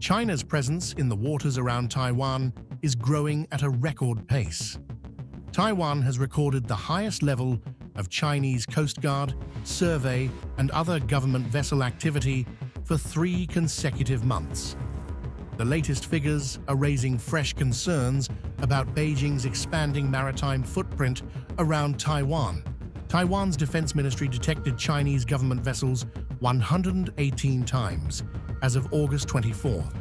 China's presence in the waters around Taiwan is growing at a record pace. Taiwan has recorded the highest level of Chinese Coast Guard, survey, and other government vessel activity for 3 consecutive months. The latest figures are raising fresh concerns about Beijing's expanding maritime footprint around Taiwan. Taiwan's defense ministry detected Chinese government vessels 118 times as of August 24th.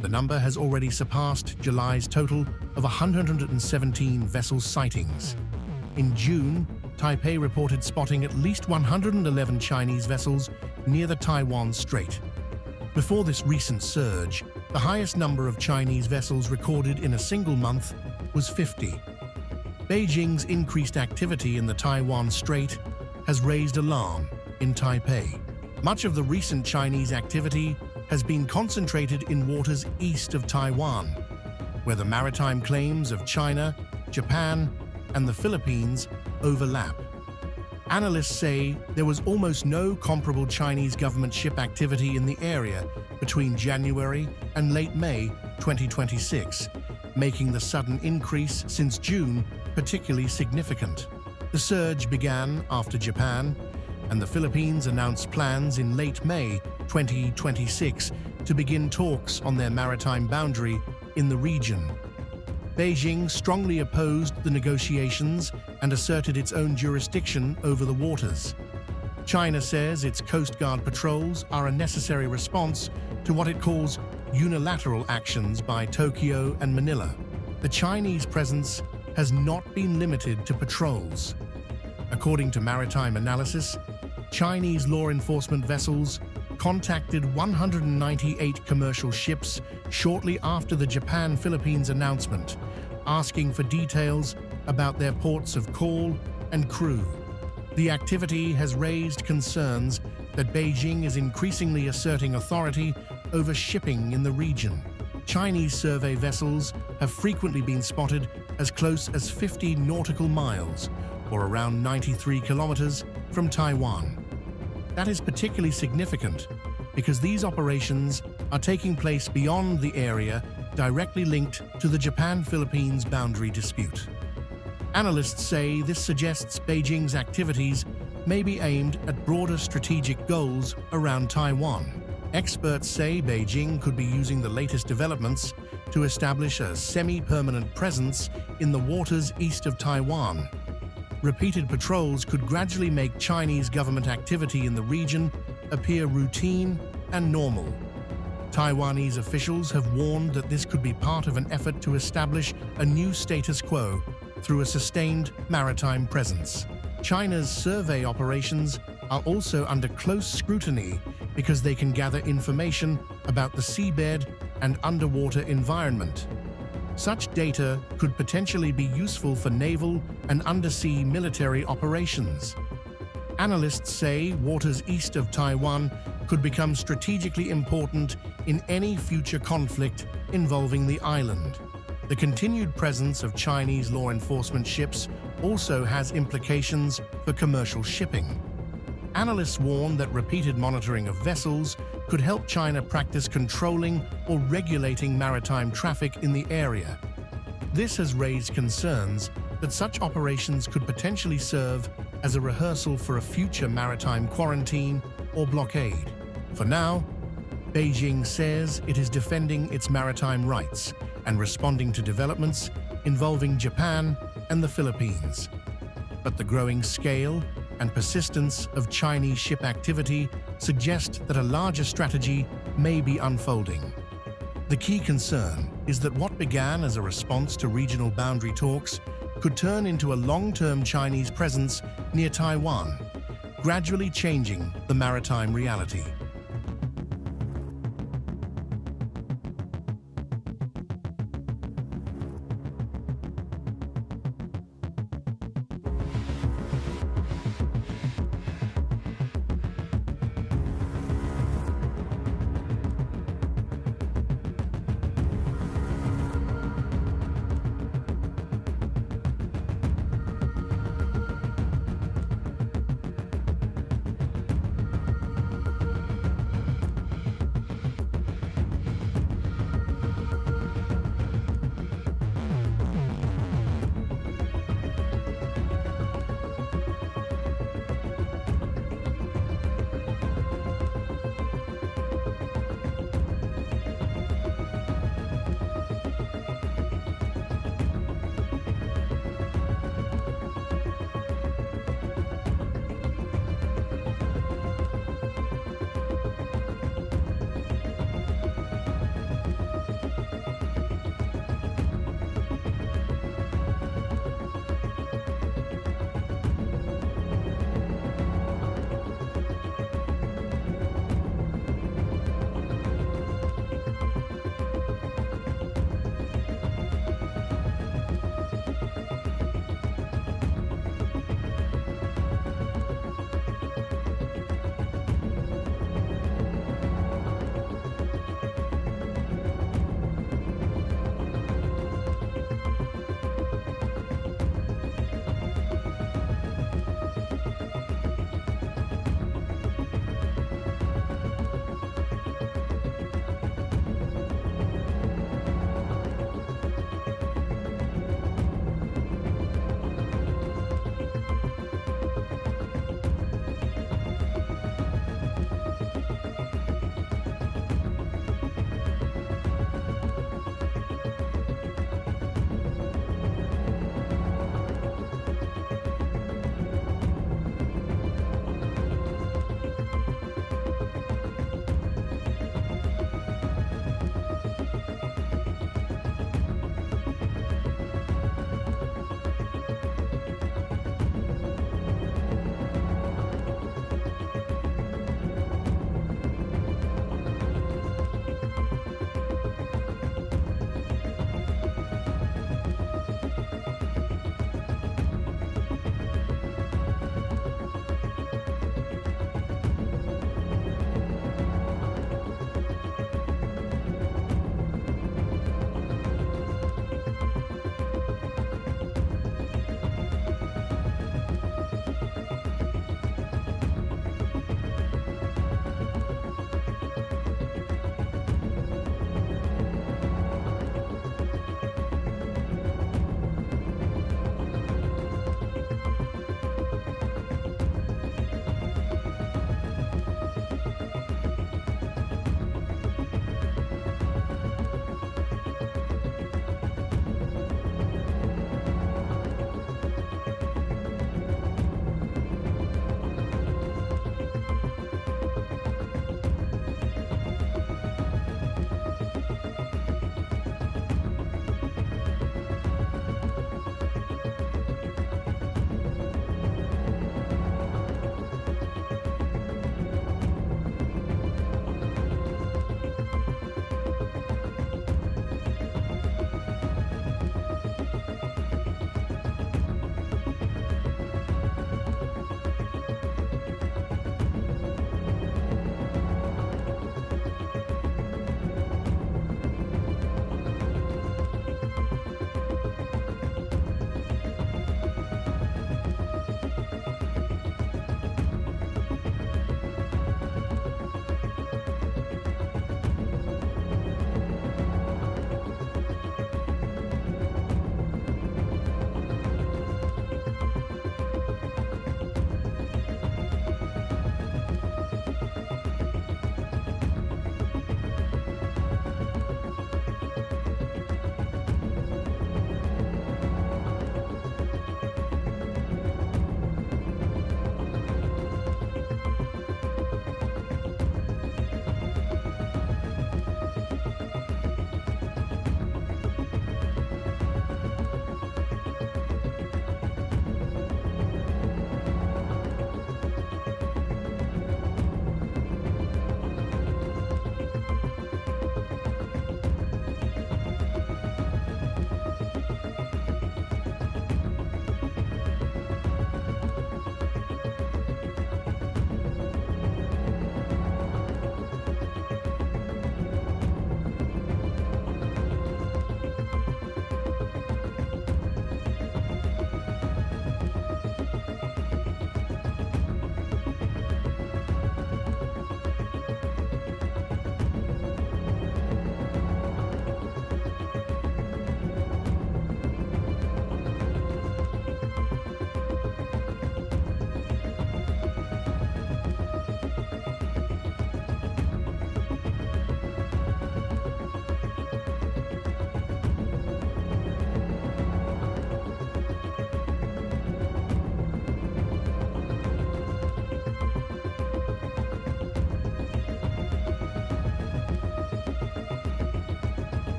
The number has already surpassed July's total of 117 vessel sightings. In June, Taipei reported spotting at least 111 Chinese vessels near the Taiwan Strait. Before this recent surge, the highest number of Chinese vessels recorded in a single month was 50. Beijing's increased activity in the Taiwan Strait has raised alarm in Taipei. Much of the recent Chinese activity has been concentrated in waters east of Taiwan, where the maritime claims of China, Japan, and the Philippines overlap. Analysts say there was almost no comparable Chinese government ship activity in the area between January and late May 2026, making the sudden increase since June particularly significant. The surge began after Japan and the Philippines announced plans in late May 2026 to begin talks on their maritime boundary in the region. Beijing strongly opposed the negotiations and asserted its own jurisdiction over the waters. China says its Coast Guard patrols are a necessary response to what it calls unilateral actions by Tokyo and Manila. The Chinese presence has not been limited to patrols. According to Maritime analysis, Chinese law enforcement vessels contacted 198 commercial ships shortly after the Japan-Philippines announcement, asking for details about their ports of call and crew. The activity has raised concerns that Beijing is increasingly asserting authority over shipping in the region. Chinese survey vessels have frequently been spotted as close as 50 nautical miles, or around 93 kilometers, from Taiwan. That is particularly significant because these operations are taking place beyond the area directly linked to the Japan-Philippines boundary dispute. Analysts say this suggests Beijing's activities may be aimed at broader strategic goals around Taiwan. Experts say Beijing could be using the latest developments to establish a semi-permanent presence in the waters east of Taiwan. Repeated patrols could gradually make Chinese government activity in the region appear routine and normal. Taiwanese officials have warned that this could be part of an effort to establish a new status quo through a sustained maritime presence. China's survey operations are also under close scrutiny because they can gather information about the seabed and underwater environment. Such data could potentially be useful for naval and undersea military operations. Analysts say waters east of Taiwan could become strategically important in any future conflict involving the island. The continued presence of Chinese law enforcement ships also has implications for commercial shipping. Analysts warn that repeated monitoring of vessels could help China practice controlling or regulating maritime traffic in the area. This has raised concerns that such operations could potentially serve as a rehearsal for a future maritime quarantine or blockade. For now, Beijing says it is defending its maritime rights and responding to developments involving Japan and the Philippines. But the growing scale and persistence of Chinese ship activity suggest that a larger strategy may be unfolding. The key concern is that what began as a response to regional boundary talks could turn into a long-term Chinese presence near Taiwan, gradually changing the maritime reality.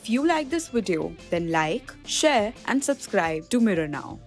If you like this video, then like, share and subscribe to Mirror Now.